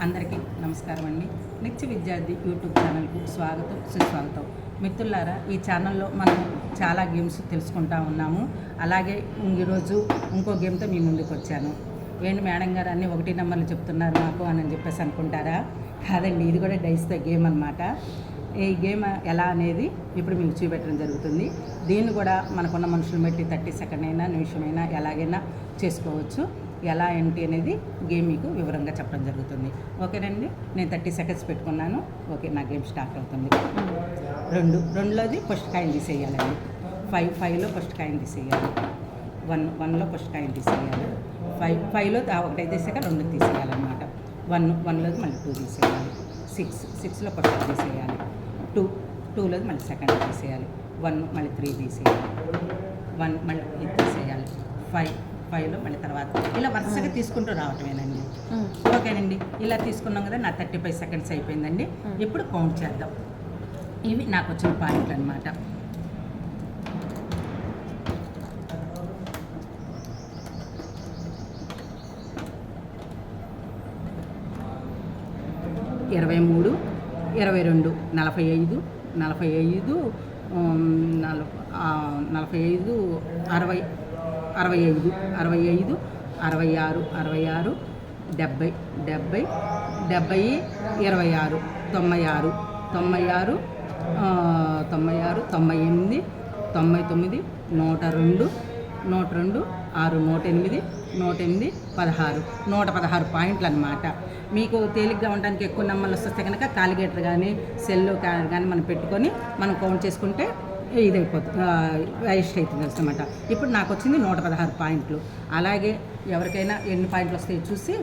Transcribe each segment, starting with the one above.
అందరికీ నమస్కారం అండి. నిత్య విద్యార్థి యూట్యూబ్ ఛానల్కు స్వాగతం, సుస్వాగతం. మిత్రులారా, ఈ ఛానల్లో మనం చాలా గేమ్స్ తెలుసుకుంటూ ఉన్నాము. అలాగే ఈరోజు ఇంకో గేమ్తో మీ ముందుకు వచ్చాను. ఏంటి మేడం గారు అన్నీ 1 నెంబర్లు చెప్తున్నారు నాకు అని చెప్పేసి అనుకుంటారా? కాదండి, ఇది కూడా డైస్తో గేమ్ అనమాట. ఈ గేమ్ ఎలా అనేది ఇప్పుడు మీకు చూపెట్టడం జరుగుతుంది. దీన్ని కూడా మనకున్న మనుషులు బట్టి 30 సెకండ్ అయినా నిమిషమైనా ఎలాగైనా చేసుకోవచ్చు. ఎలా ఏంటి అనేది గేమ్ మీకు వివరంగా చెప్పడం జరుగుతుంది. ఓకేనండి, నేను 30 సెకండ్స్ పెట్టుకున్నాను. ఓకే, నా గేమ్ స్టార్ట్ అవుతుంది. 2లోది ఫస్ట్ కాయిన్ తీసేయాలండి. 5లో ఫస్ట్ కాయిన్ తీసేయాలి. 1లో ఫస్ట్ కాయిన్ తీసేయాలి. 5లో ఒకటి తీసాక 2 తీసేయాలన్నమాట. 1లోది మళ్ళీ 2 తీసేయాలి. 6లో ఫస్ట్ తీసేయాలి. 2లోది మళ్ళీ సెకండ్ తీసేయాలి. 1 మళ్ళీ 3 తీసేయాలి. 1 మళ్ళీ ఇది తీసేయాలి. 5లో మళ్ళీ తర్వాత ఇలా వరుసగా తీసుకుంటూ రావటమేనండి. ఓకేనండి, ఇలా తీసుకున్నాం కదా. నా 35 సెకండ్స్ అయిపోయిందండి. ఇప్పుడు కౌంట్ చేద్దాం. ఇవి నాకు వచ్చిన పాయింట్లు అనమాట. ఇరవై 23, 22, 45, 45, 45, 60, 65, 65, 66, 66, 70, 70, 70, 26, 96, 96, 96, 98, 99, 102, 102, 6, 108, 108, 16, 116 పాయింట్లు అనమాట. మీకు తేలిగ్గా ఉండడానికి ఎక్కువ నెంబర్లు వస్తే కనుక కాలిగేటర్ కానీ సెల్ కానీ మనం పెట్టుకొని మనం కౌంట్ చేసుకుంటే ఇది అయిపోతుంది, వేస్ట్ అవుతుంది అనమాట. ఇప్పుడు నాకు వచ్చింది 116 పాయింట్లు. అలాగే ఎవరికైనా ఎన్ని పాయింట్లు వస్తాయో చూసి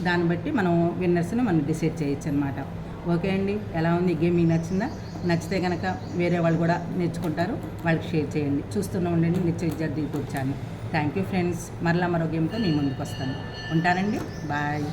దాన్ని బట్టి మనం విన్నర్స్ని మనం డిసైడ్ చేయొచ్చు అనమాట. ఓకే అండి, ఎలా ఉంది ఈ గేమ్? మీకు నచ్చిందా? నచ్చితే కనుక వేరే వాళ్ళు కూడా నేర్చుకుంటారు, వాళ్ళకి షేర్ చేయండి. చూస్తూనే ఉండండి నిత్య విద్యార్థి YouTube channel. Thank you friends. మరలా మరో గేమ్తో మీ ముందుకు వస్తాను. ఉంటానండి, బాయ్.